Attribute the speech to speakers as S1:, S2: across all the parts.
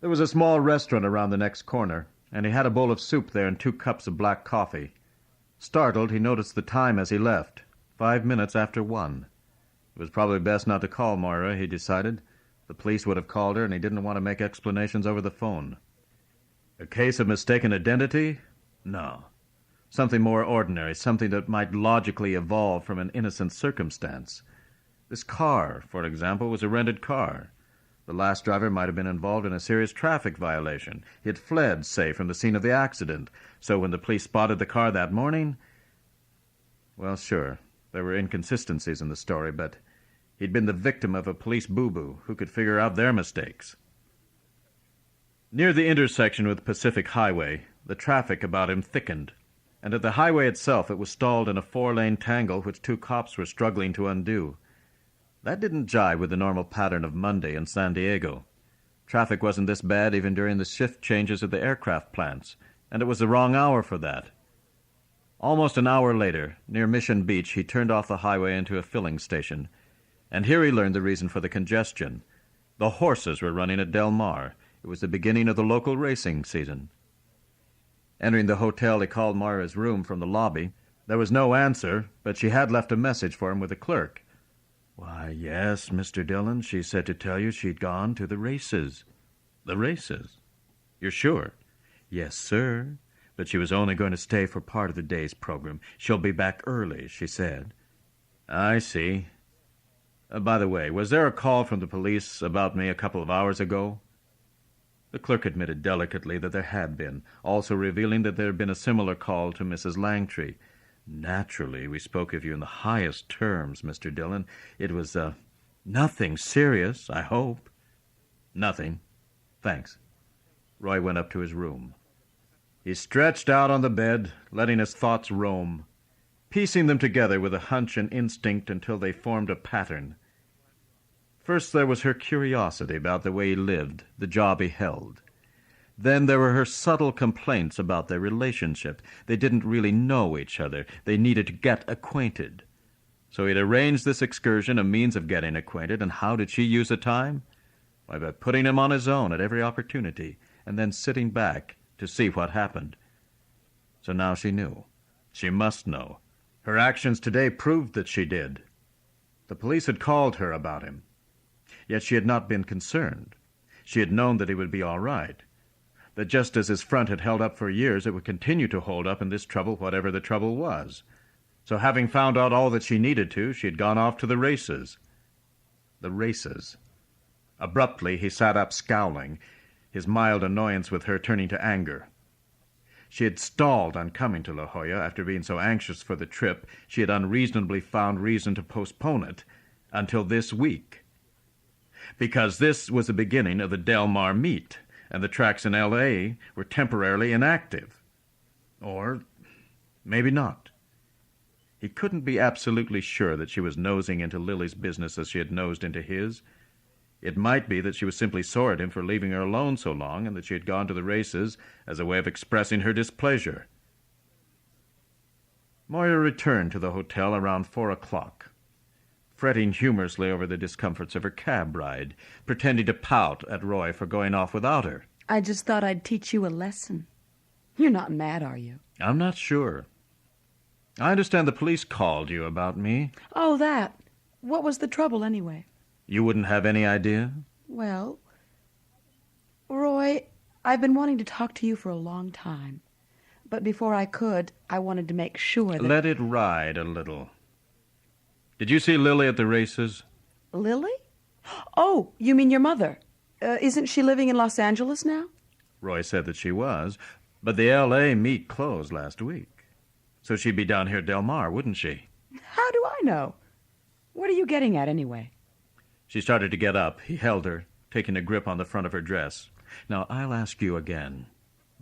S1: There was a small restaurant around the next corner, and he had a bowl of soup there and 2 cups of black coffee. Startled, he noticed the time as he left, 5 minutes after 1. It was probably best not to call Moira, he decided. The police would have called her, and he didn't want to make explanations over the phone. A case of mistaken identity? No. Something more ordinary, something that might logically evolve from an innocent circumstance. This car, for example, was a rented car. The last driver might have been involved in a serious traffic violation. He had fled, say, from the scene of the accident. So when the police spotted the car that morning... Well, sure, there were inconsistencies in the story, but he'd been the victim of a police boo-boo who could figure out their mistakes. Near the intersection with Pacific Highway, the traffic about him thickened, and at the highway itself it was stalled in a 4-lane tangle which 2 cops were struggling to undo. That didn't jive with the normal pattern of Monday in San Diego. Traffic wasn't this bad even during the shift changes at the aircraft plants, and it was the wrong hour for that. Almost an hour later, near Mission Beach, he turned off the highway into a filling station, and here he learned the reason for the congestion. The horses were running at Del Mar. It was the beginning of the local racing season. Entering the hotel, he called Moira's room from the lobby. There was no answer, but she had left a message for him with the clerk. "Why, yes, Mr. Dillon, she said to tell you she'd gone to the races." "The races? You're sure?" "Yes, sir. But she was only going to stay for part of the day's program. She'll be back early, she said." "I see. By the way, was there a call from the police about me a couple of hours ago?" The clerk admitted delicately that there had been, also revealing that there had been a similar call to Mrs. Langtry. "Naturally, we spoke of you in the highest terms, Mr. Dillon. It was, nothing serious, I hope." "Nothing. Thanks." Roy went up to his room. He stretched out on the bed, letting his thoughts roam, piecing them together with a hunch and instinct until they formed a pattern. First there was her curiosity about the way he lived, the job he held. Then there were her subtle complaints about their relationship. They didn't really know each other. They needed to get acquainted. So he'd arranged this excursion, a means of getting acquainted, and how did she use the time? Why, by putting him on his own at every opportunity, and then sitting back to see what happened. So now she knew. She must know. Her actions today proved that she did. The police had called her about him. Yet she had not been concerned. She had known that he would be all right. That just as his front had held up for years, it would continue to hold up in this trouble, whatever the trouble was. So having found out all that she needed to, she had gone off to the races. The races. Abruptly, he sat up scowling, his mild annoyance with her turning to anger. She had stalled on coming to La Jolla after being so anxious for the trip. She had unreasonably found reason to postpone it until this week. Because this was the beginning of the Del Mar meet, and the tracks in L.A. were temporarily inactive. Or maybe not. He couldn't be absolutely sure that she was nosing into Lily's business as she had nosed into his. It might be that she was simply sore at him for leaving her alone so long, and that she had gone to the races as a way of expressing her displeasure. Moira returned to the hotel around 4 o'clock, fretting humorously over the discomforts of her cab ride, pretending to pout at Roy for going off without her.
S2: "I just thought I'd teach you a lesson. You're not mad, are you?"
S1: "I'm not sure. I understand the police called you about me."
S2: "Oh, that. What was the trouble, anyway?"
S1: "You wouldn't have any idea?"
S2: "Well, Roy, I've been wanting to talk to you for a long time. But before I could, I wanted to make sure that..."
S1: "Let it ride a little. Did you see Lily at the races?"
S2: "Lily? Oh, you mean your mother? Isn't she living in Los Angeles now?"
S1: Roy said that she was, but the L.A. meet closed last week. So she'd be down here at Del Mar, wouldn't she?
S2: "How do I know? What are you getting at, anyway?"
S1: She started to get up. He held her, taking a grip on the front of her dress. "Now, I'll ask you again.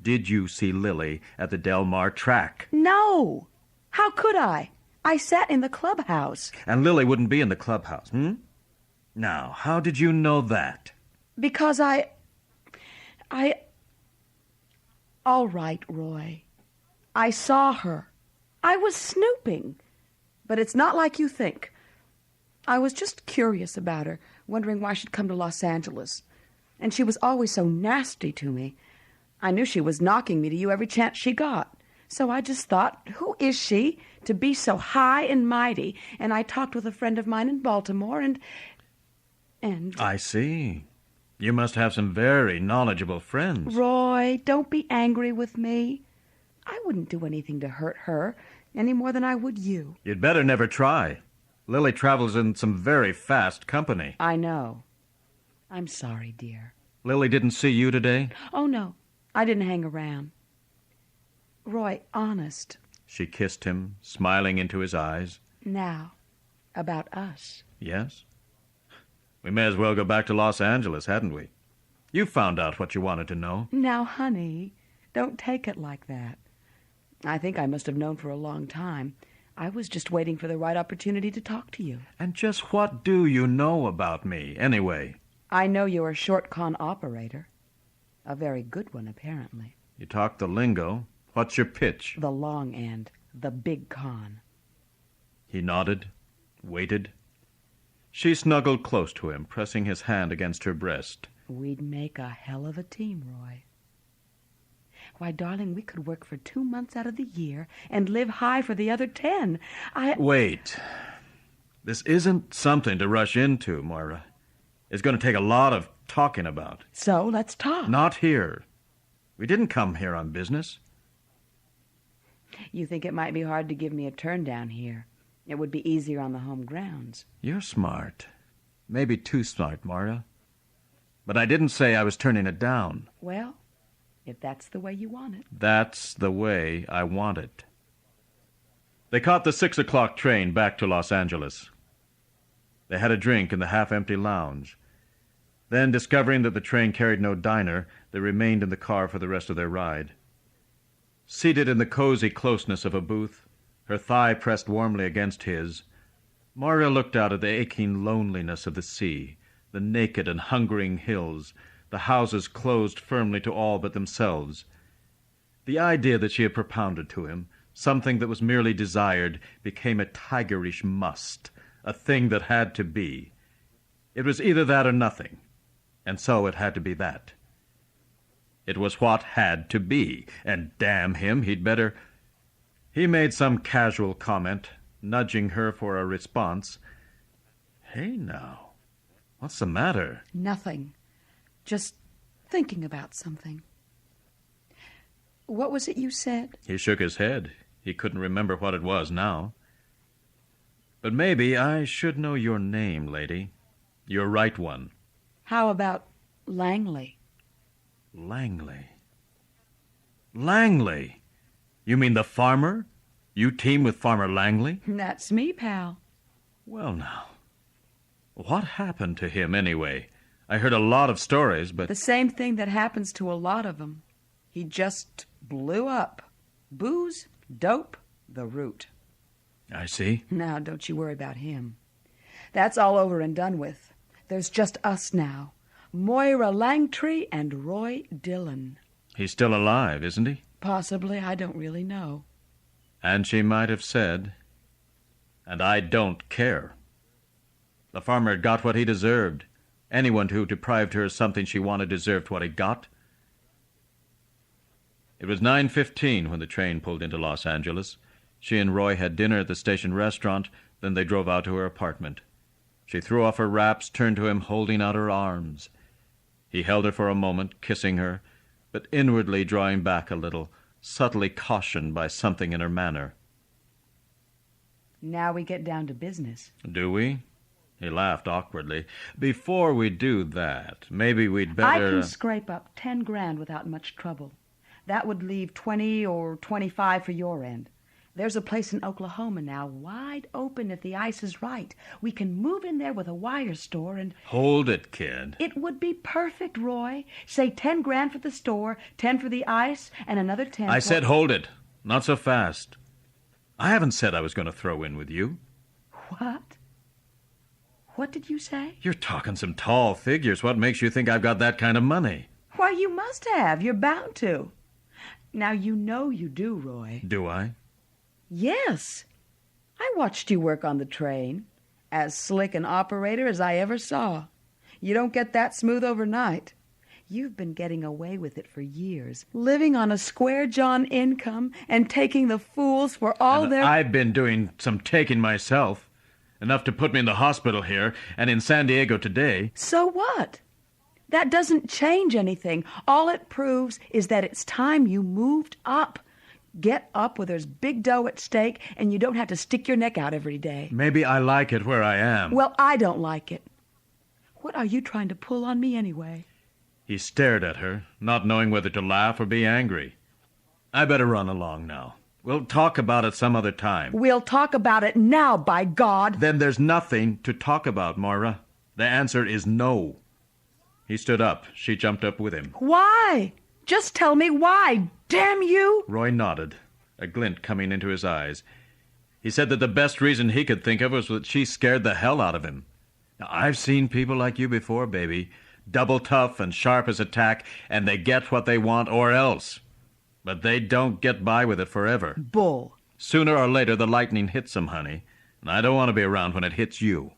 S1: Did you see Lily at the Del Mar track?"
S2: "No. How could I? I sat in the clubhouse."
S1: "And Lily wouldn't be in the clubhouse, Now, how did you know that?"
S2: "Because I... All right, Roy. I saw her. I was snooping. But it's not like you think. I was just curious about her, wondering why she'd come to Los Angeles. And she was always so nasty to me. I knew she was knocking me to you every chance she got. So I just thought, who is she to be so high and mighty? And I talked with a friend of mine in Baltimore, and...
S1: I see. You must have some very knowledgeable friends.
S2: Roy, don't be angry with me. I wouldn't do anything to hurt her, any more than I would you.
S1: You'd better never try. Lily travels in some very fast company.
S2: I know. I'm sorry, dear.
S1: Lily didn't see you today?
S2: Oh, no. I didn't hang around. Roy, honest.
S1: She kissed him, smiling into his eyes.
S2: Now, about us.
S1: Yes? We may as well go back to Los Angeles, hadn't we? You found out what you wanted to know.
S2: Now, honey, don't take it like that. I think I must have known for a long time. I was just waiting for the right opportunity to talk to you.
S1: And just what do you know about me, anyway?
S2: I know you're a short con operator. A very good one, apparently.
S1: You talk the lingo. What's your pitch?
S2: The long end. The big con.
S1: He nodded, waited. She snuggled close to him, pressing his hand against her breast.
S2: We'd make a hell of a team, Roy. Why, darling, we could work for 2 months out of the year and live high for the other 10.
S1: Wait. This isn't something to rush into, Moira. It's going to take a lot of talking about.
S2: So, let's talk.
S1: Not here. We didn't come here on business.
S2: You think it might be hard to give me a turn down here? It would be easier on the home grounds.
S1: You're smart. Maybe too smart, Moira. But I didn't say I was turning it down.
S2: Well, if that's the way you want it.
S1: That's the way I want it. They caught the 6 o'clock train back to Los Angeles. They had a drink in the half-empty lounge. Then, discovering that the train carried no diner, they remained in the car for the rest of their ride. Seated in the cozy closeness of a booth, her thigh pressed warmly against his, Moira looked out at the aching loneliness of the sea, the naked and hungering hills, the houses closed firmly to all but themselves. The idea that she had propounded to him, something that was merely desired, became a tigerish must, a thing that had to be. It was either that or nothing, and so it had to be that. It was what had to be, and damn him, he'd better... He made some casual comment, nudging her for a response. Hey, now, what's the matter?
S2: Nothing. Just thinking about something. What was it you said?
S1: He shook his head. He couldn't remember what it was now. But maybe I should know your name, lady. Your right one.
S2: How about Langley?
S1: Langley. Langley? You mean the farmer? You team with Farmer Langley?
S2: That's me, pal.
S1: Well, now, what happened to him anyway? I heard a lot of stories, but...
S2: The same thing that happens to a lot of them. He just blew up. Booze, dope, the root.
S1: I see.
S2: Now, don't you worry about him. That's all over and done with. There's just us now. Moira Langtree and Roy Dillon.
S1: He's still alive, isn't he?
S2: Possibly. I don't really know.
S1: And she might have said, and I don't care. The farmer had got what he deserved. Anyone who deprived her of something she wanted deserved what he got. It was 9:15 when the train pulled into Los Angeles. She and Roy had dinner at the station restaurant, then they drove out to her apartment. She threw off her wraps, turned to him, holding out her arms. He held her for a moment, kissing her, but inwardly drawing back a little, subtly cautioned by something in her manner.
S2: Now we get down to business.
S1: Do we? He laughed awkwardly. Before we do that, maybe we'd better...
S2: I can scrape up 10 grand without much trouble. That would leave 20 or 25 for your end. There's a place in Oklahoma now, wide open if the ice is right. We can move in there with a wire store and...
S1: Hold it, kid.
S2: It would be perfect, Roy. Say 10 grand for the store, 10 for the ice, and another 10
S1: I said hold it. Not so fast. I haven't said I was going to throw in with you.
S2: What? What did you say?
S1: You're talking some tall figures. What makes you think I've got that kind of money?
S2: Why, you must have. You're bound to. Now, you know you do, Roy.
S1: Do I?
S2: Yes. I watched you work on the train. As slick an operator as I ever saw. You don't get that smooth overnight. You've been getting away with it for years, living on a square-John income and taking the fools for all their...
S1: I've been doing some taking myself. Enough to put me in the hospital here and in San Diego today.
S2: So what? That doesn't change anything. All it proves is that it's time you moved up. Get up where there's big dough at stake and you don't have to stick your neck out every day.
S1: Maybe I like it where I am.
S2: Well, I don't like it. What are you trying to pull on me anyway?
S1: He stared at her, not knowing whether to laugh or be angry. I better run along now. We'll talk about it some other time.
S2: We'll talk about it now, by God.
S1: Then there's nothing to talk about, Moira. The answer is no. He stood up. She jumped up with him.
S2: Why? Just tell me why, damn you!
S1: Roy nodded, a glint coming into his eyes. He said that the best reason he could think of was that she scared the hell out of him. Now, I've seen people like you before, baby. Double tough and sharp as a tack, and they get what they want or else. But they don't get by with it forever.
S2: Bull.
S1: Sooner or later, the lightning hits them, honey, and I don't want to be around when it hits you.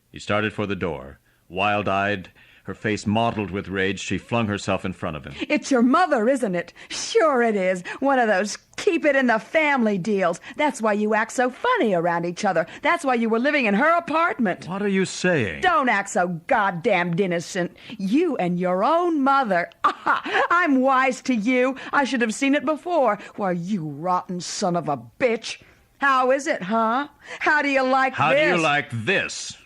S1: He started for the door. Wild-eyed, her face mottled with rage, she flung herself in front of him.
S2: It's your mother, isn't it? Sure it is. One of those keep-it-in-the-family deals. That's why you act so funny around each other. That's why you were living in her apartment.
S1: What are you saying?
S2: Don't act so goddamned innocent. You and your own mother. Ah, I'm wise to you. I should have seen it before. Why, you rotten son of a bitch. How is it, huh? How do you like this?
S1: How do you like this?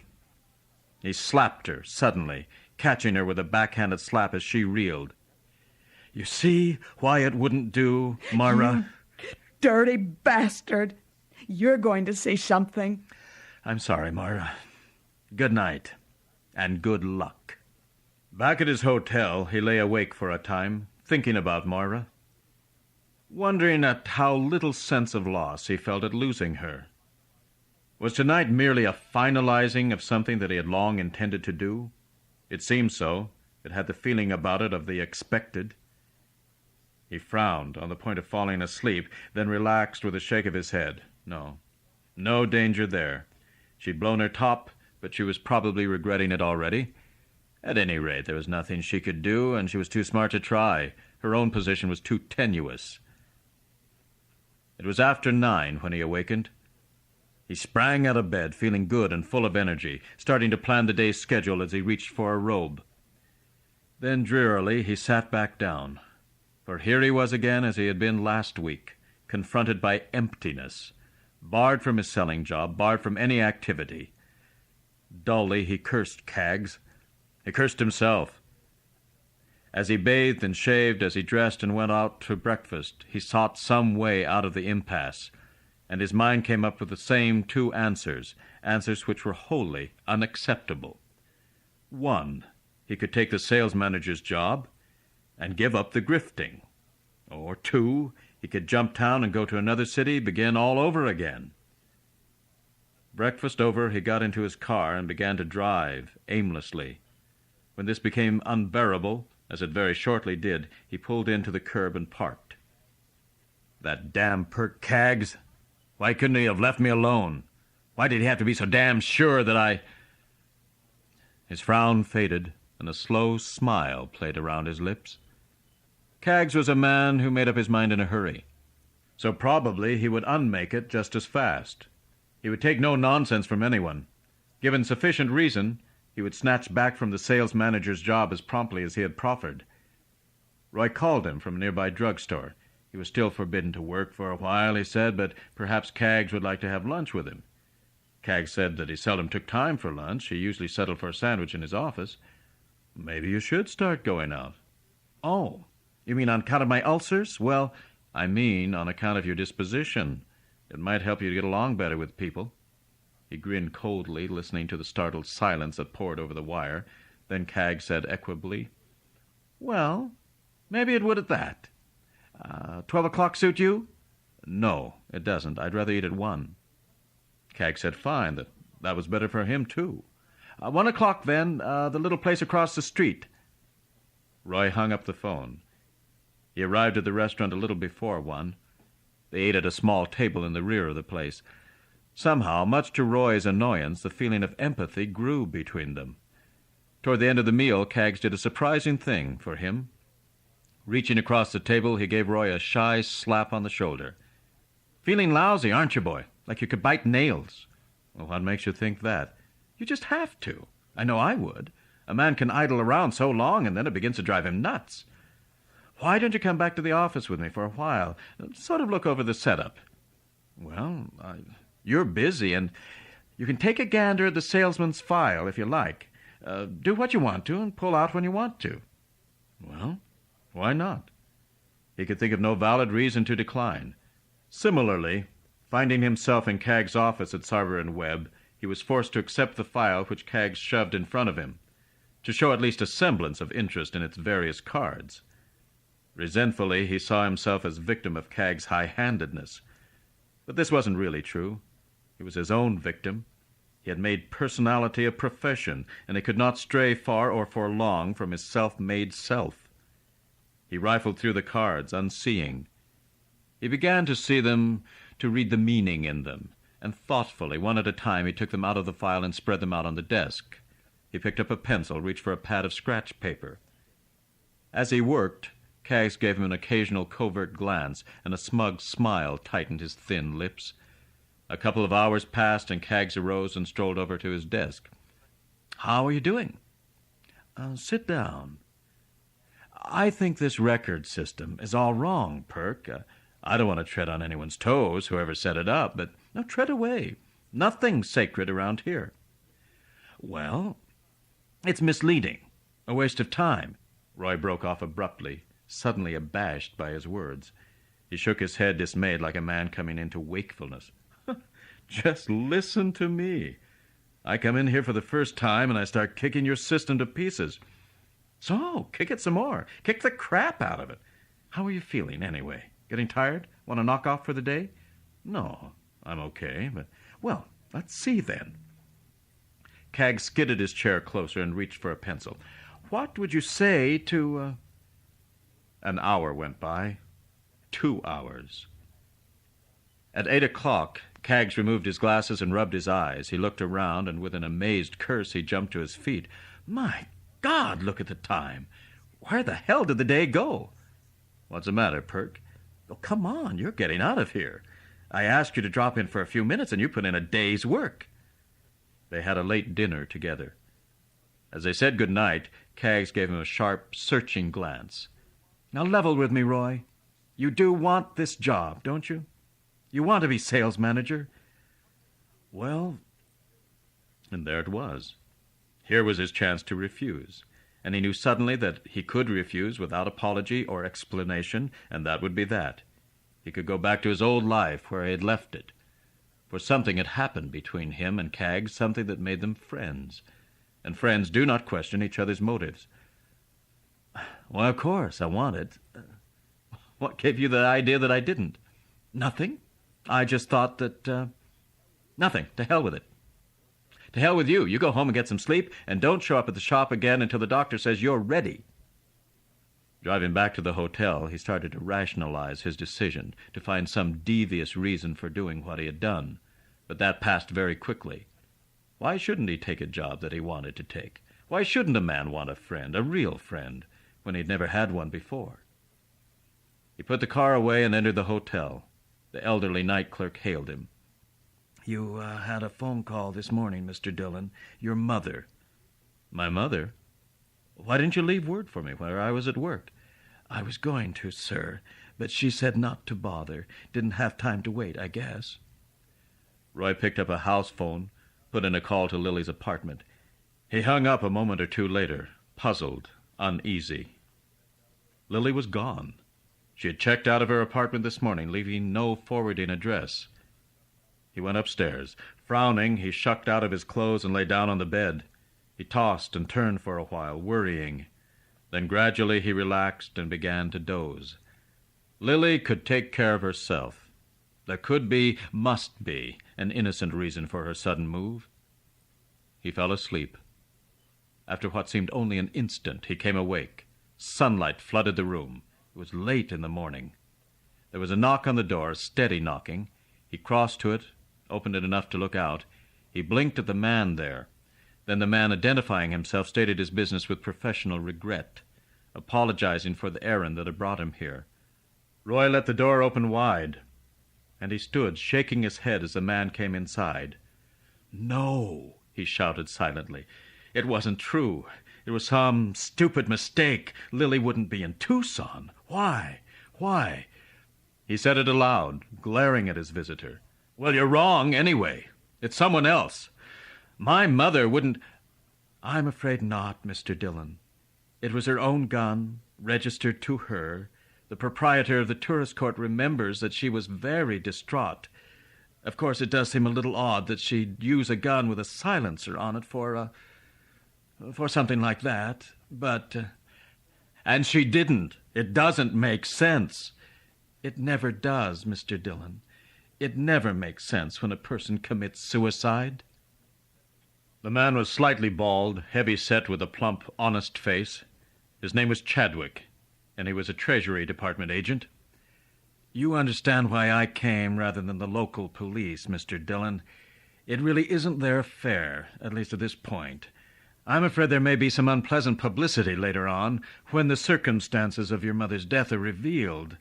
S1: He slapped her suddenly, catching her with a backhanded slap as she reeled. You see why it wouldn't do, Moira?
S2: You dirty bastard. You're going to see something.
S1: I'm sorry, Moira. Good night, and good luck. Back at his hotel, he lay awake for a time, thinking about Moira, wondering at how little sense of loss he felt at losing her. Was tonight merely a finalizing of something that he had long intended to do? It seemed so. It had the feeling about it of the expected. He frowned, on the point of falling asleep, then relaxed with a shake of his head. No danger there. She'd blown her top, but she was probably regretting it already. At any rate, there was nothing she could do, and she was too smart to try. Her own position was too tenuous. It was after 9 when he awakened. He sprang out of bed, feeling good and full of energy, starting to plan the day's schedule as he reached for a robe. Then drearily he sat back down, for here he was again as he had been last week, confronted by emptiness, barred from his selling job, barred from any activity. Dully he cursed Kaggs. He cursed himself. As he bathed and shaved, as he dressed and went out to breakfast, he sought some way out of the impasse, and his mind came up with the same 2 answers, answers which were wholly unacceptable. 1, he could take the sales manager's job and give up the grifting. Or 2, he could jump town and go to another city, begin all over again. Breakfast over, he got into his car and began to drive aimlessly. When this became unbearable, as it very shortly did, he pulled in to the curb and parked. That damn pert Kaggs! Why couldn't he have left me alone? Why did he have to be so damn sure that I... His frown faded, and a slow smile played around his lips. Kaggs was a man who made up his mind in a hurry, so probably he would unmake it just as fast. He would take no nonsense from anyone. Given sufficient reason, he would snatch back from the sales manager's job as promptly as he had proffered. Roy called him from a nearby drugstore. He was still forbidden to work for a while, he said, but perhaps Kaggs would like to have lunch with him. Kaggs said that he seldom took time for lunch. He usually settled for a sandwich in his office. Maybe you should start going out. Oh, you mean on account of my ulcers? Well, I mean on account of your disposition. It might help you to get along better with people. He grinned coldly, listening to the startled silence that poured over the wire. Then Kaggs said equably, Well, maybe it would at that. 12 o'clock suit you? No, it doesn't. I'd rather eat at 1. Kaggs said fine, that was better for him, too. 1 o'clock, then, the little place across the street. Roy hung up the phone. He arrived at the restaurant a little before 1. They ate at a small table in the rear of the place. Somehow, much to Roy's annoyance, the feeling of empathy grew between them. Toward the end of the meal, Kaggs did a surprising thing for him. Reaching across the table, he gave Roy a shy slap on the shoulder. "Feeling lousy, aren't you, boy? Like you could bite nails." "Well, what makes you think that?" "You just have to. I know I would. A man can idle around so long, and then it begins to drive him nuts. Why don't you come back to the office with me for a while? Sort of look over the setup." "Well, you're busy, and you can take a gander at the salesman's file if you like. Do what you want to and pull out when you want to." "Well, why not?" He could think of no valid reason to decline. Similarly, finding himself in Kaggs' office at Sarver and Webb, he was forced to accept the file which Kaggs shoved in front of him, to show at least a semblance of interest in its various cards. Resentfully, he saw himself as victim of Kaggs' high-handedness. But this wasn't really true. He was his own victim. He had made personality a profession, and he could not stray far or for long from his self-made self. He rifled through the cards, unseeing. He began to see them, to read the meaning in them, and thoughtfully, one at a time, he took them out of the file and spread them out on the desk. He picked up a pencil, reached for a pad of scratch paper. As he worked, Kaggs gave him an occasional covert glance, and a smug smile tightened his thin lips. A couple of hours passed, and Kaggs arose and strolled over to his desk. "How are you doing?" "Sit down." "I think this record system is all wrong, Perk. I don't want to tread on anyone's toes, whoever set it up, but no, tread away. Nothing's sacred around here." "Well, it's misleading. A waste of time." Roy broke off abruptly, suddenly abashed by his words. He shook his head, dismayed, like a man coming into wakefulness. "Just listen to me. I come in here for the first time, and I start kicking your system to pieces. So, kick it some more. Kick the crap out of it. How are you feeling, anyway? Getting tired? Want to knock off for the day?" "No, I'm okay, but..." "Well, let's see, then." Kaggs skidded his chair closer and reached for a pencil. "What would you say to..." An hour went by. 2 hours. At 8 o'clock, Kaggs removed his glasses and rubbed his eyes. He looked around, and with an amazed curse, he jumped to his feet. "My God, look at the time. Where the hell did the day go?" "What's the matter, Perk?" "Oh, come on, you're getting out of here. I asked you to drop in for a few minutes, and you put in a day's work." They had a late dinner together. As they said good night, Kaggs gave him a sharp, searching glance. "Now level with me, Roy. You do want this job, don't you? You want to be sales manager?" "Well..." And there it was. Here was his chance to refuse, and he knew suddenly that he could refuse without apology or explanation, and that would be that. He could go back to his old life where he had left it. For something had happened between him and Kaggs, something that made them friends. And friends do not question each other's motives. "Why, of course, I want it. What gave you the idea that I didn't?" "Nothing. I just thought that, nothing. To hell with it." "To hell with you. You go home and get some sleep, and don't show up at the shop again until the doctor says you're ready." Driving back to the hotel, he started to rationalize his decision, to find some devious reason for doing what he had done. But that passed very quickly. Why shouldn't he take a job that he wanted to take? Why shouldn't a man want a friend, a real friend, when he'd never had one before? He put the car away and entered the hotel. The elderly night clerk hailed him. "You had a phone call this morning, Mr. Dillon. Your mother." "My mother? Why didn't you leave word for me where I was at work?" "I was going to, sir, but she said not to bother. Didn't have time to wait, I guess." Roy picked up a house phone, put in a call to Lily's apartment. He hung up a moment or two later, puzzled, uneasy. Lily was gone. She had checked out of her apartment this morning, leaving no forwarding address. He went upstairs. Frowning, he shucked out of his clothes and lay down on the bed. He tossed and turned for a while, worrying. Then gradually he relaxed and began to doze. Lily could take care of herself. There could be, must be, an innocent reason for her sudden move. He fell asleep. After what seemed only an instant, he came awake. Sunlight flooded the room. It was late in the morning. There was a knock on the door, a steady knocking. He crossed to it, opened it enough to look out. He blinked at the man there. Then the man, identifying himself, stated his business with professional regret, apologizing for the errand that had brought him here. Roy let the door open wide, and he stood, shaking his head as the man came inside. "No," he shouted silently. "It wasn't true. It was some stupid mistake. Lily wouldn't be in Tucson. Why? Why?" He said it aloud, glaring at his visitor. "Well, you're wrong anyway. It's someone else. My mother wouldn't—" "I'm afraid not, Mr. Dillon. It was her own gun, registered to her. The proprietor of the tourist court remembers that she was very distraught. Of course, it does seem a little odd that she'd use a gun with a silencer on it for something like that, but—" "And she didn't. It doesn't make sense." "It never does, Mr. Dillon. It never makes sense when a person commits suicide." The man was slightly bald, heavy-set with a plump, honest face. His name was Chadwick, and he was a Treasury Department agent. "You understand why I came rather than the local police, Mr. Dillon. It really isn't their affair, at least at this point. I'm afraid there may be some unpleasant publicity later on, when the circumstances of your mother's death are revealed.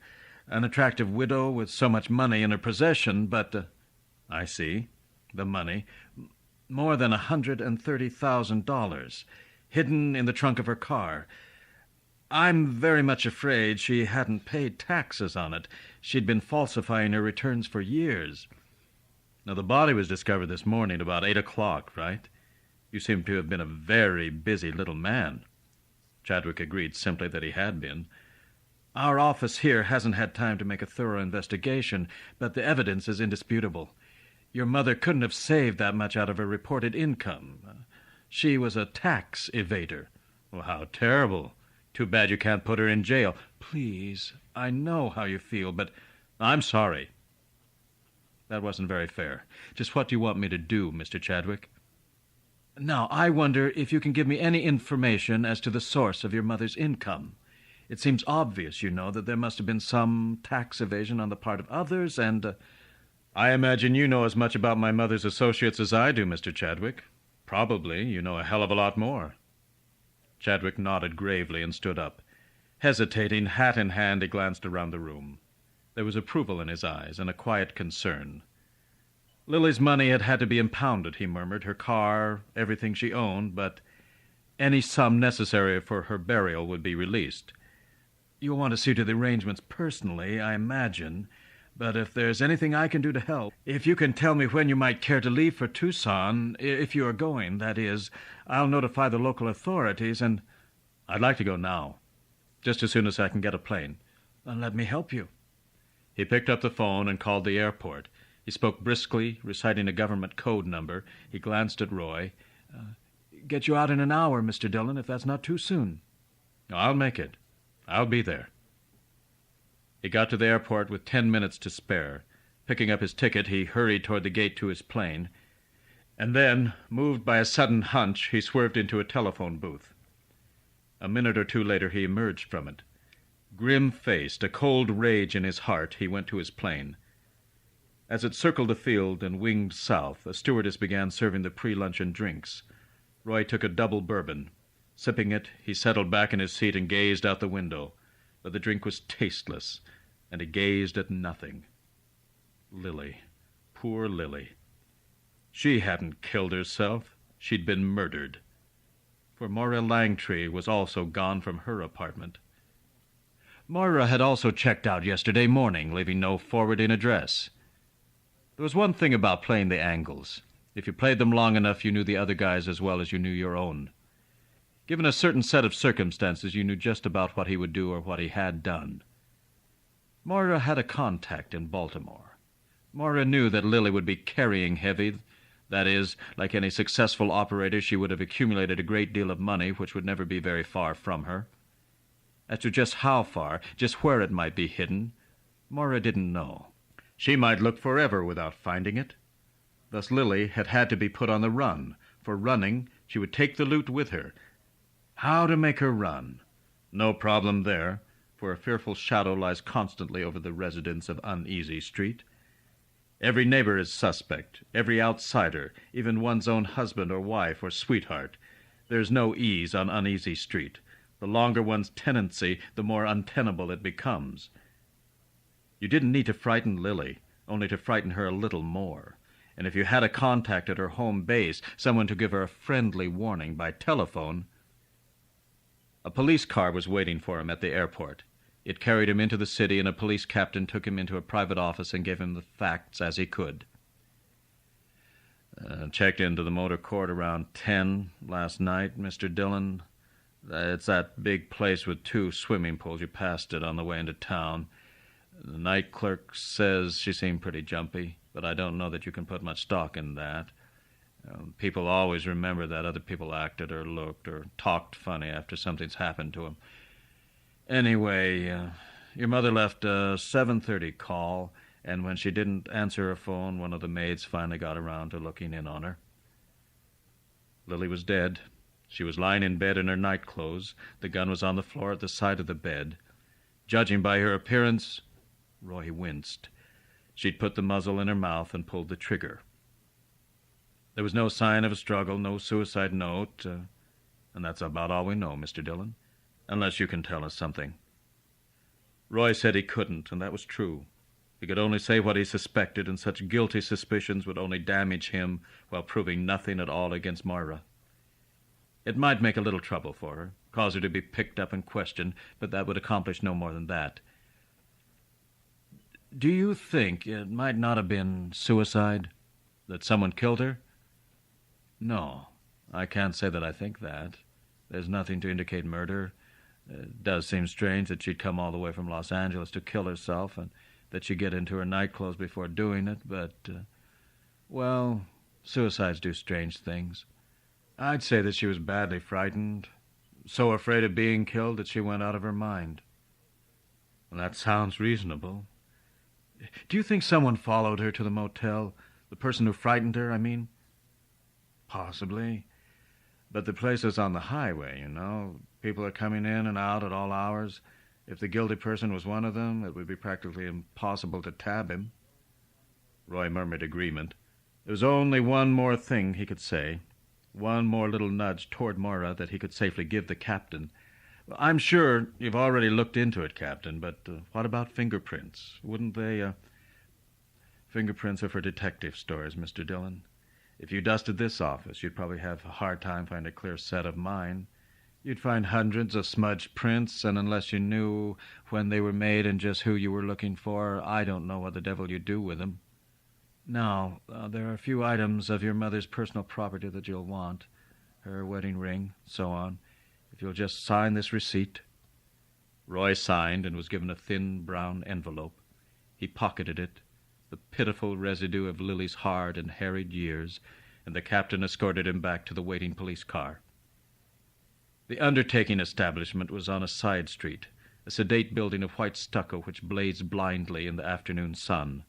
S1: An attractive widow with so much money in her possession, but—" "I see. The money. More than $130,000, hidden in the trunk of her car. I'm very much afraid she hadn't paid taxes on it. She'd been falsifying her returns for years. Now, the body was discovered this morning about 8 o'clock, right? You seem to have been a very busy little man." Chadwick agreed simply that he had been. "Our office here hasn't had time to make a thorough investigation, but the evidence is indisputable. Your mother couldn't have saved that much out of her reported income. She was a tax evader." "Well, how terrible. Too bad you can't put her in jail." "Please, I know how you feel, but—" "I'm sorry. That wasn't very fair. Just what do you want me to do, Mr. Chadwick?" "Now, I wonder if you can give me any information as to the source of your mother's income. It seems obvious, you know, that there must have been some tax evasion on the part of others, and—" "I imagine you know as much about my mother's associates as I do, Mr. Chadwick. Probably you know a hell of a lot more." Chadwick nodded gravely and stood up. Hesitating, hat in hand, he glanced around the room. There was approval in his eyes and a quiet concern. Lily's money had had to be impounded, he murmured, her car, everything she owned, but any sum necessary for her burial would be released. "You'll want to see to the arrangements personally, I imagine, but if there's anything I can do to help, if you can tell me when you might care to leave for Tucson, if you are going, that is, I'll notify the local authorities and—" "I'd like to go now, just as soon as I can get a plane." "Let me help you." He picked up the phone and called the airport. He spoke briskly, reciting a government code number. He glanced at Roy. "Get you out in an hour, Mr. Dillon, if that's not too soon." "I'll make it. I'll be there." He got to the airport with 10 minutes to spare. Picking up his ticket, he hurried toward the gate to his plane. And then, moved by a sudden hunch, he swerved into a telephone booth. A minute or two later, he emerged from it. Grim-faced, a cold rage in his heart, he went to his plane. As it circled the field and winged south, a stewardess began serving the pre-luncheon drinks. Roy took a double bourbon. Sipping it, he settled back in his seat and gazed out the window. But the drink was tasteless, and he gazed at nothing. Lily. Poor Lily. She hadn't killed herself. She'd been murdered. For Moira Langtry was also gone from her apartment. Moira had also checked out yesterday morning, leaving no forwarding address. There was one thing about playing the angles. If you played them long enough, you knew the other guys as well as you knew your own. Given a certain set of circumstances, you knew just about what he would do or what he had done. Moira had a contact in Baltimore. Moira knew that Lily would be carrying heavy. That is, like any successful operator, she would have accumulated a great deal of money which would never be very far from her. As to just how far, just where it might be hidden, Moira didn't know. She might look forever without finding it. Thus Lily had had to be put on the run. For running, she would take the loot with her. How to make her run? No problem there, for a fearful shadow lies constantly over the residents of Uneasy Street. Every neighbor is suspect, every outsider, even one's own husband or wife or sweetheart. There's no ease on Uneasy Street. The longer one's tenancy, the more untenable it becomes. You didn't need to frighten Lily, only to frighten her a little more. And if you had a contact at her home base, someone to give her a friendly warning by telephone... A police car was waiting for him at the airport. It carried him into the city, and a police captain took him into a private office and gave him the facts as he could. Checked into the motor court around 10 last night, Mr. Dillon. It's that big place with 2 swimming pools. You passed it on the way into town. The night clerk says she seemed pretty jumpy, but I don't know that you can put much stock in that. People always remember that other people acted or looked or talked funny after something's happened to them. Anyway, your mother left a 7:30 call, and when she didn't answer her phone, one of the maids finally got around to looking in on her. Lily was dead. She was lying in bed in her nightclothes. The gun was on the floor at the side of the bed. Judging by her appearance, Roy winced. She'd put the muzzle in her mouth and pulled the trigger. There was no sign of a struggle, no suicide note, and that's about all we know, Mr. Dillon, unless you can tell us something. Roy said he couldn't, and that was true. He could only say what he suspected, and such guilty suspicions would only damage him while proving nothing at all against Moira. It might make a little trouble for her, cause her to be picked up and questioned, but that would accomplish no more than that. Do you think it might not have been suicide? That someone killed her? No, I can't say that I think that. There's nothing to indicate murder. It does seem strange that she'd come all the way from Los Angeles to kill herself, and that she'd get into her nightclothes before doing it, but, well, suicides do strange things. I'd say that she was badly frightened, so afraid of being killed that she went out of her mind. Well, that sounds reasonable. Do you think someone followed her to the motel? The person who frightened her, I mean? Possibly. But the place is on the highway, you know. People are coming in and out at all hours. If the guilty person was one of them, it would be practically impossible to tab him. Roy murmured agreement. There was only one more thing he could say. One more little nudge toward Moira that he could safely give the captain. I'm sure you've already looked into it, Captain, but what about fingerprints? Wouldn't they, Fingerprints are for detective stories, Mr. Dillon. If you dusted this office, you'd probably have a hard time finding a clear set of mine. You'd find hundreds of smudged prints, and unless you knew when they were made and just who you were looking for, I don't know what the devil you'd do with them. Now, there are a few items of your mother's personal property that you'll want. Her wedding ring, so on. If you'll just sign this receipt. Roy signed and was given a thin brown envelope. He pocketed it, the pitiful residue of Lily's hard and harried years, and the captain escorted him back to the waiting police car. The undertaking establishment was on a side street, a sedate building of white stucco which blazed blindly in the afternoon sun.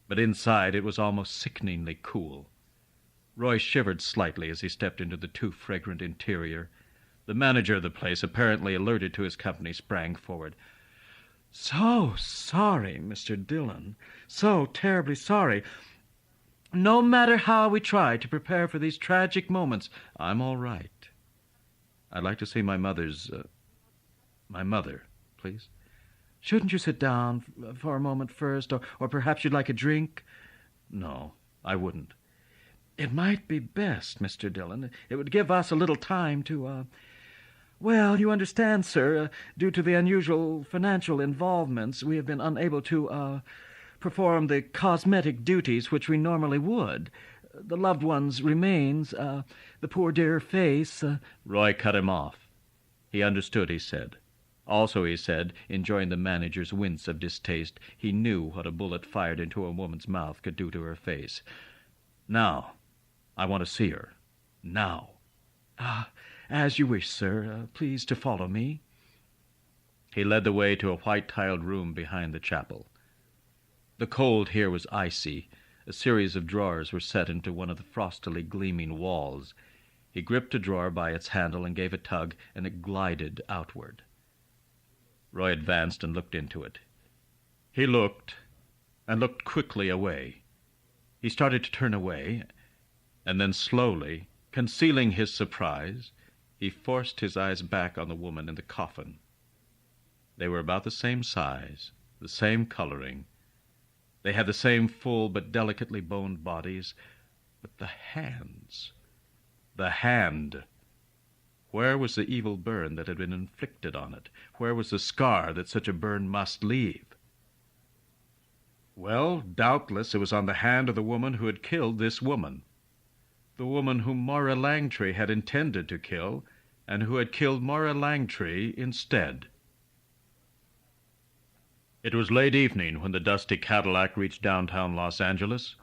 S1: But inside it was almost sickeningly cool. Roy shivered slightly as he stepped into the too fragrant interior. The manager of the place, apparently alerted to his company, sprang forward. "So sorry, Mr. Dillon. So terribly sorry. No matter how we try to prepare for these tragic moments, I'm all right. I'd like to see my mother, please. Shouldn't you sit down for a moment first, or perhaps you'd like a drink?" "No, I wouldn't." "It might be best, Mr. Dillon. It would give us a little time to, well, you understand, sir, due to the unusual financial involvements, we have been unable to, perform the cosmetic duties which we normally would. The loved one's remains, the poor dear face..." Roy cut him off. He understood, he said. Also, he said, enjoying the manager's wince of distaste, he knew what a bullet fired into a woman's mouth could do to her face. "Now, I want to see her. Now." As you wish, sir. Please to follow me." He led the way to a white-tiled room behind the chapel. The cold here was icy. A series of drawers were set into one of the frostily gleaming walls. He gripped a drawer by its handle and gave a tug, and it glided outward. Roy advanced and looked into it. He looked, and looked quickly away. He started to turn away, and then slowly, concealing his surprise, he forced his eyes back on the woman in the coffin. They were about the same size, the same coloring. They had the same full but delicately boned bodies, but the hands, the hand. Where was the evil burn that had been inflicted on it? Where was the scar that such a burn must leave? Well, doubtless it was on the hand of the woman who had killed this woman, the woman whom Moira Langtry had intended to kill, and who had killed Moira Langtry instead. It was late evening when the dusty Cadillac reached downtown Los Angeles,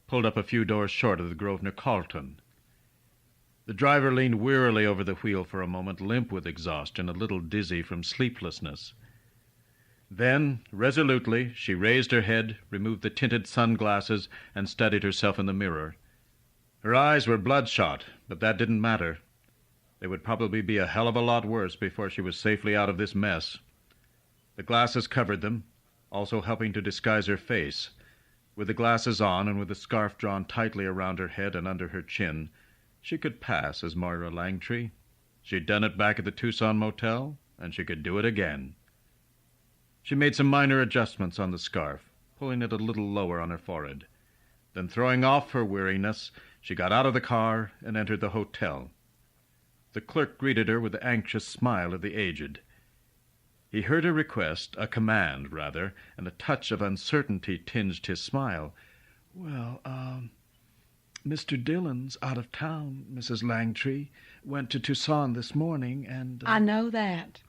S1: pulled up a few doors short of the Grosvenor Carlton. The driver leaned wearily over the wheel for a moment, limp with exhaustion, a little dizzy from sleeplessness. Then, resolutely, she raised her head, removed the tinted sunglasses, and studied herself in the mirror. Her eyes were bloodshot, but that didn't matter. They would probably be a hell of a lot worse before she was safely out of this mess. The glasses covered them, also helping to disguise her face. With the glasses on and with the scarf drawn tightly around her head and under her chin, she could pass as Moira Langtry. She'd done it back at the Tucson Motel, and she could do it again. She made some minor adjustments on the scarf, pulling it a little lower on her forehead. Then, throwing off her weariness, she got out of the car and entered the hotel. The clerk greeted her with the anxious smile of the aged. He heard a request, a command, rather, and a touch of uncertainty tinged his smile. "Well, Mr. Dillon's out of town, Mrs. Langtry. Went to Tucson this morning, and...
S2: I know that.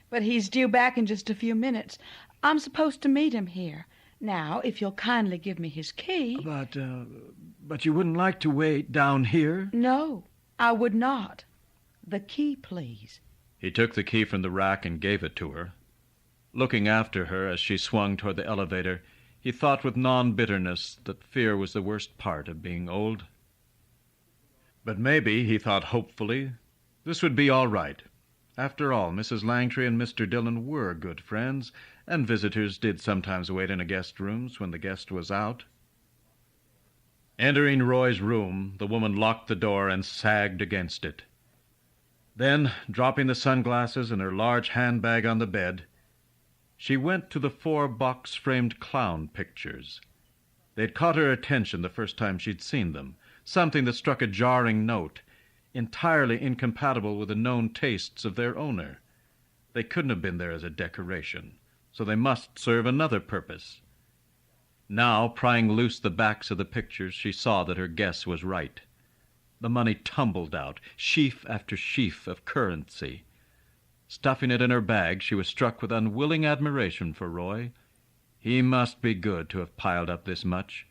S2: But he's due back in just a few minutes. I'm supposed to meet him here. Now, if you'll kindly give me his key...
S3: But you wouldn't like to wait down here?
S2: No, I would not. The key, please."
S1: He took the key from the rack and gave it to her. Looking after her as she swung toward the elevator, he thought with non-bitterness that fear was the worst part of being old. But maybe, he thought hopefully, this would be all right. After all, Mrs. Langtry and Mr. Dillon were good friends, and visitors did sometimes wait in a guest room's when the guest was out. Entering Roy's room, the woman locked the door and sagged against it. Then, dropping the sunglasses and her large handbag on the bed, she went to the 4 box-framed clown pictures. They'd caught her attention the first time she'd seen them, something that struck a jarring note, entirely incompatible with the known tastes of their owner. They couldn't have been there as a decoration, so they must serve another purpose. Now, prying loose the backs of the pictures, she saw that her guess was right. The money tumbled out, sheaf after sheaf of currency. Stuffing it in her bag, she was struck with unwilling admiration for Roy. He must be good to have piled up this much.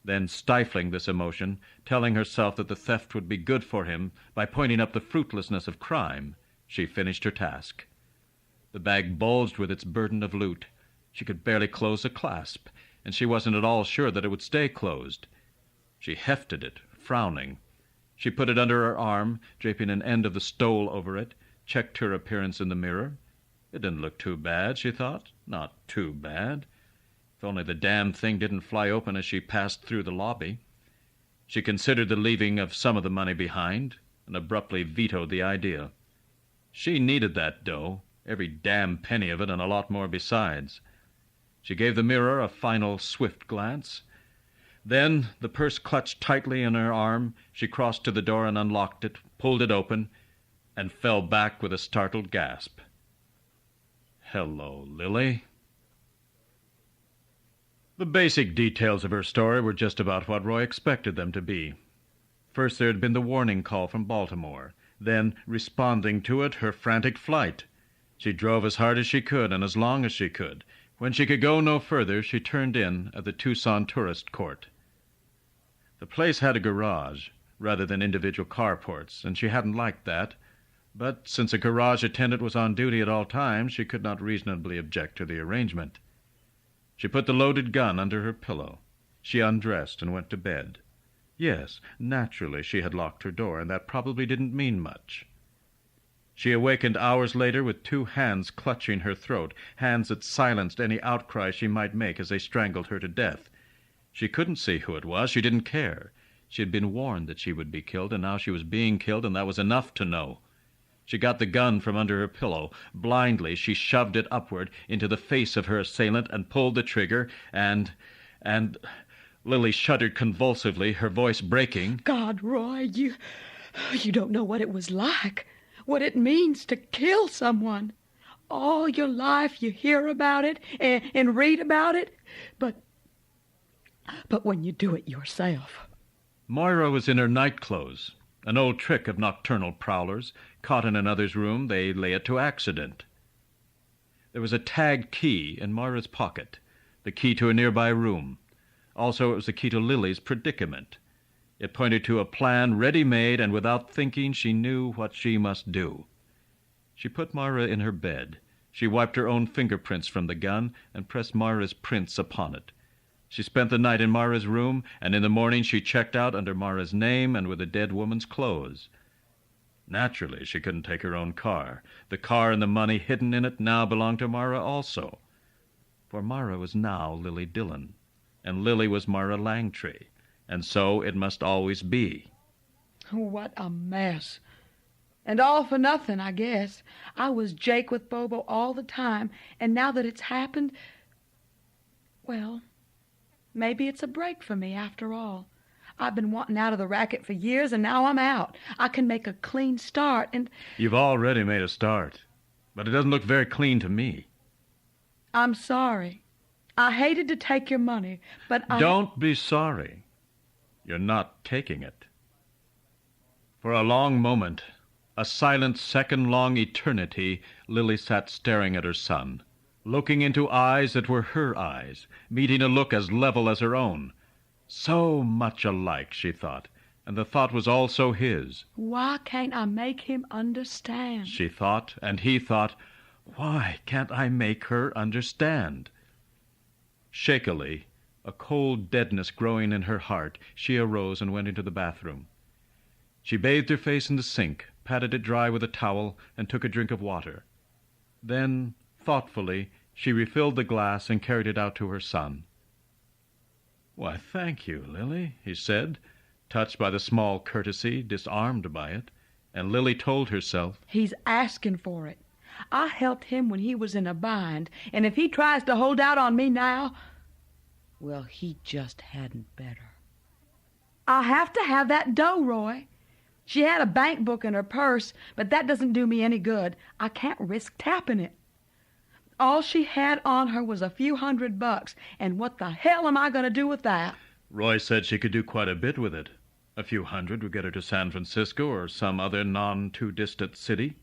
S1: Then, stifling this emotion, telling herself that the theft would be good for him by pointing up the fruitlessness of crime, she finished her task. The bag bulged with its burden of loot. She could barely close the clasp, and she wasn't at all sure that it would stay closed. She hefted it, frowning. She put it under her arm, draping an end of the stole over it, checked her appearance in the mirror. It didn't look too bad, she thought. Not too bad. If only the damn thing didn't fly open as she passed through the lobby. She considered the leaving of some of the money behind, and abruptly vetoed the idea. She needed that dough, every damn penny of it, and a lot more besides. She gave the mirror a final swift glance. Then, the purse clutched tightly in her arm, she crossed to the door and unlocked it, pulled it open, and fell back with a startled gasp. "Hello, Lily." The basic details of her story were just about what Roy expected them to be. First there had been the warning call from Baltimore. Then, responding to it, her frantic flight. She drove as hard as she could and as long as she could. When she could go no further, she turned in at the Tucson Tourist Court. The place had a garage, rather than individual carports, and she hadn't liked that. But since a garage attendant was on duty at all times, she could not reasonably object to the arrangement. She put the loaded gun under her pillow. She undressed and went to bed. Yes, naturally she had locked her door, and that probably didn't mean much. She awakened hours later with 2 hands clutching her throat, hands that silenced any outcry she might make as they strangled her to death. She couldn't see who it was. She didn't care. She had been warned that she would be killed, and now she was being killed, and that was enough to know. She got the gun from under her pillow. Blindly, she shoved it upward into the face of her assailant and pulled the trigger, and... Lily shuddered convulsively, her voice breaking.
S2: God, Roy, you don't know what it was like, what it means to kill someone. All your life you hear about it and read about it, but when you do it yourself.
S1: Moira was in her night clothes, an old trick of nocturnal prowlers. Caught in another's room, they lay it to accident. There was a tagged key in Moira's pocket, the key to a nearby room. Also, it was the key to Lily's predicament. It pointed to a plan ready-made, and without thinking, she knew what she must do. She put Moira in her bed. She wiped her own fingerprints from the gun and pressed Moira's prints upon it. She spent the night in Moira's room, and in the morning she checked out under Moira's name and with a dead woman's clothes. Naturally, she couldn't take her own car. The car and the money hidden in it now belonged to Moira also. For Moira was now Lily Dillon, and Lily was Moira Langtry, and so it must always be.
S2: What a mess. And all for nothing, I guess. I was Jake with Bobo all the time, and now that it's happened, well, maybe it's a break for me after all. I've been wanting out of the racket for years, and now I'm out. I can make a clean start, and...
S1: You've already made a start, but it doesn't look very clean to me.
S2: I'm sorry. I hated to take your money, but
S1: Don't be sorry. You're not taking it. For a long moment, a silent second-long eternity, Lily sat staring at her son, looking into eyes that were her eyes, meeting a look as level as her own. So much alike, she thought, and the thought was also his.
S2: Why can't I make him understand?
S1: She thought, and he thought, why can't I make her understand? Shakily, a cold deadness growing in her heart, she arose and went into the bathroom. She bathed her face in the sink, patted it dry with a towel, and took a drink of water. Then, thoughtfully, she refilled the glass and carried it out to her son. "Why, thank you, Lily," he said, touched by the small courtesy, disarmed by it, and Lily told herself,
S2: He's asking for it. I helped him when he was in a bind, and if he tries to hold out on me now, well, he just hadn't better. I have to have that dough, Roy. She had a bank book in her purse, but that doesn't do me any good. I can't risk tapping it. All she had on her was a few $100, and what the hell am I going to do with that?
S1: Roy said she could do quite a bit with it. A few hundred would get her to San Francisco or some other non-too-distant city.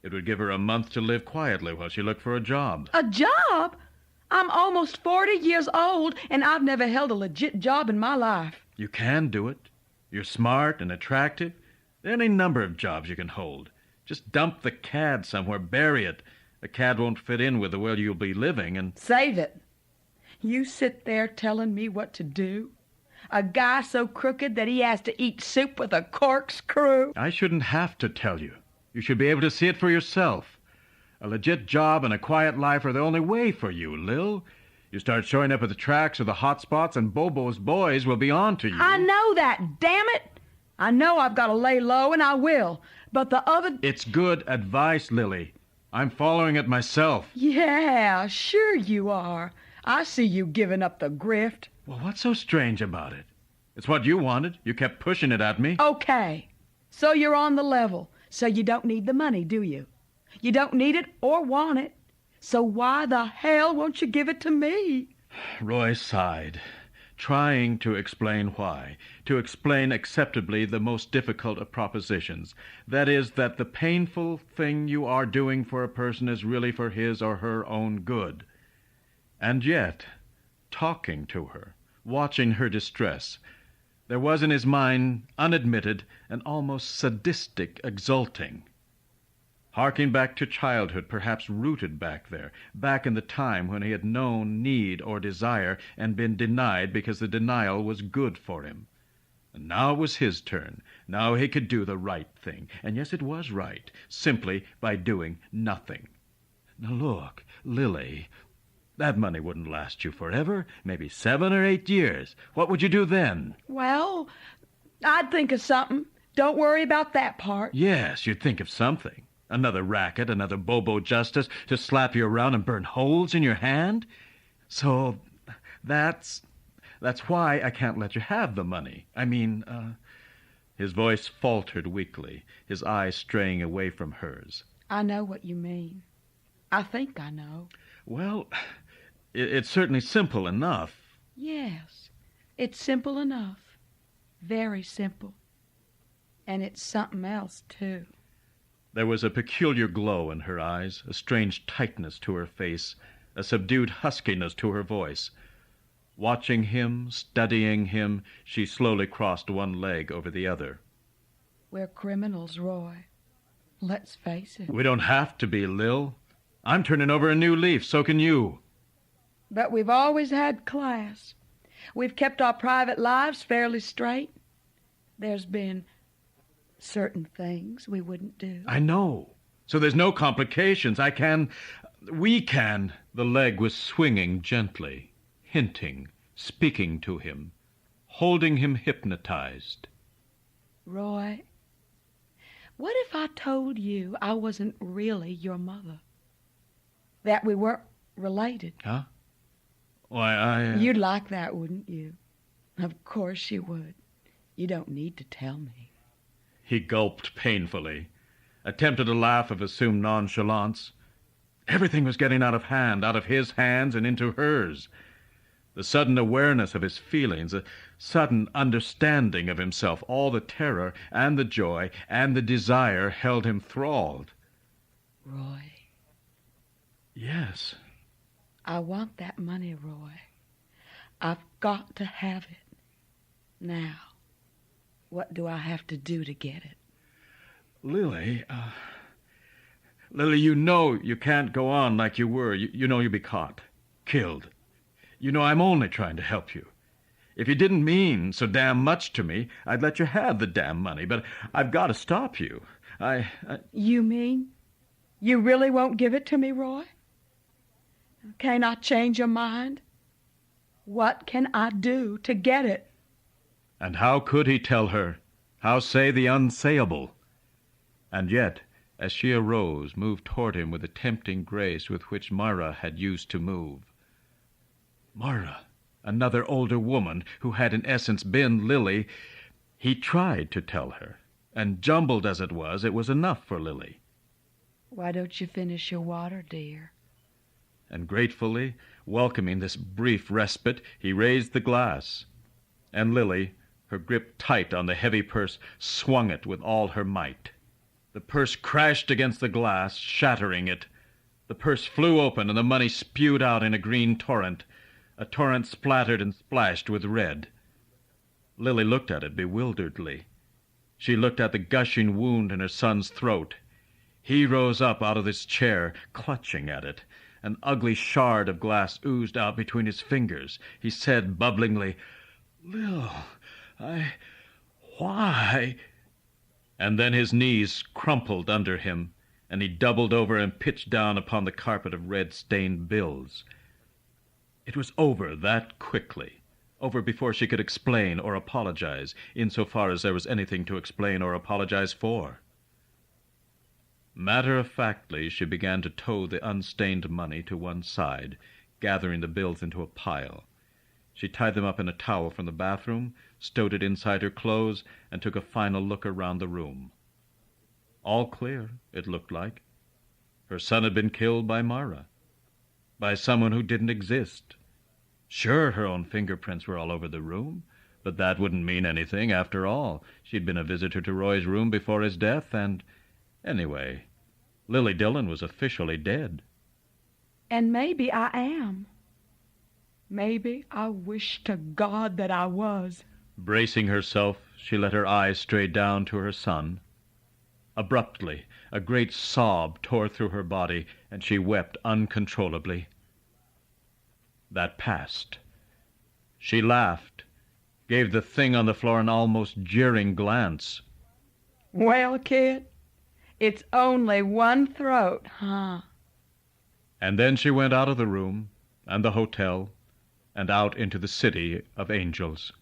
S1: It would give her a month to live quietly while she looked for a job.
S2: A job? I'm almost 40 years old, and I've never held a legit job in my life.
S1: You can do it. You're smart and attractive. There are any number of jobs you can hold. Just dump the CAD somewhere, bury it. The CAD won't fit in with the world you'll be living, and...
S2: Save it. You sit there telling me what to do? A guy so crooked that he has to eat soup with a corkscrew?
S1: I shouldn't have to tell you. You should be able to see it for yourself. A legit job and a quiet life are the only way for you, Lil. You start showing up at the tracks or the hot spots, and Bobo's boys will be on to you.
S2: I know that, damn it! I know I've got to lay low, and I will. But the other...
S1: It's good advice, Lily. I'm following it myself.
S2: Yeah, sure you are. I see you giving up the grift.
S1: Well, what's so strange about it? It's what you wanted. You kept pushing it at me.
S2: Okay. So you're on the level. So you don't need the money, do you? You don't need it or want it. So why the hell won't you give it to me?
S1: Roy sighed, trying to explain why, to explain acceptably the most difficult of propositions. That is, that the painful thing you are doing for a person is really for his or her own good. And yet, talking to her, watching her distress, there was in his mind, unadmitted, an almost sadistic exulting. Harking back to childhood, perhaps rooted back there, back in the time when he had known need or desire and been denied because the denial was good for him. And now it was his turn. Now he could do the right thing. And yes, it was right, simply by doing nothing. Now look, Lily,
S3: That money wouldn't last you forever, maybe 7 or 8 years. What would you do then?
S2: Well, I'd think of something. Don't worry about that part.
S3: Yes, you'd think of something. Another racket, another Bobo Justice to slap you around and burn holes in your hand? So that's why I can't let you have the money. I mean, His voice faltered weakly, his eyes straying away from hers.
S2: I know what you mean. I think I know.
S3: Well, it's certainly simple enough.
S2: Yes, it's simple enough. Very simple. And it's something else, too.
S3: There was a peculiar glow in her eyes, a strange tightness to her face, a subdued huskiness to her voice. Watching him, studying him, she slowly crossed one leg over the other.
S2: We're criminals, Roy. Let's face it.
S3: We don't have to be, Lil. I'm turning over a new leaf, so can you.
S2: But we've always had class. We've kept our private lives fairly straight. There's been certain things we wouldn't do.
S3: I know. So there's no complications. We can. The leg was swinging gently, hinting, speaking to him, holding him hypnotized.
S2: Roy, what if I told you I wasn't really your mother? That we weren't related?
S3: Huh? Why,
S2: You'd like that, wouldn't you? Of course you would. You don't need to tell me.
S3: He gulped painfully, attempted a laugh of assumed nonchalance. Everything was getting out of hand, out of his hands and into hers. The sudden awareness of his feelings, a sudden understanding of himself, all the terror and the joy and the desire held him thralled.
S2: Roy.
S3: Yes.
S2: I want that money, Roy. I've got to have it. Now, what do I have to do to get it?
S3: Lily, Lily, you know you can't go on like you were. You know you'll be caught, killed. You know I'm only trying to help you. If you didn't mean so damn much to me, I'd let you have the damn money, but I've got to stop you.
S2: You mean you really won't give it to me, Roy? Can't I change your mind? What can I do to get it?
S3: And how could he tell her? How say the unsayable? And yet, as she arose, moved toward him with the tempting grace with which Myra had used to move. Myra, another older woman who had in essence been Lily, he tried to tell her, and jumbled as it was enough for Lily.
S2: Why don't you finish your water, dear?
S3: And gratefully, welcoming this brief respite, he raised the glass. And Lily, her grip tight on the heavy purse, swung it with all her might. The purse crashed against the glass, shattering it. The purse flew open, and the money spewed out in a green torrent, a torrent splattered and splashed with red. Lily looked at it bewilderedly. She looked at the gushing wound in her son's throat. He rose up out of his chair, clutching at it. An ugly shard of glass oozed out between his fingers. He said bubblingly, "Lil, why?" And then his knees crumpled under him, and he doubled over and pitched down upon the carpet of red-stained bills. It was over that quickly, over before she could explain or apologize, insofar as there was anything to explain or apologize for. Matter-of-factly, she began to tow the unstained money to one side, gathering the bills into a pile. She tied them up in a towel from the bathroom, stowed it inside her clothes, and took a final look around the room. All clear, it looked like. Her son had been killed by Myra, by someone who didn't exist. Sure, her own fingerprints were all over the room, but that wouldn't mean anything. After all, she'd been a visitor to Roy's room before his death, and anyway, Lily Dillon was officially dead.
S2: And maybe I am. Maybe I wish to God that I was.
S3: Bracing herself, she let her eyes stray down to her son. Abruptly, a great sob tore through her body, and she wept uncontrollably. That passed. She laughed, gave the thing on the floor an almost jeering glance.
S2: Well, kid, it's only one throat, huh?
S3: And then she went out of the room, and the hotel, and out into the city of angels.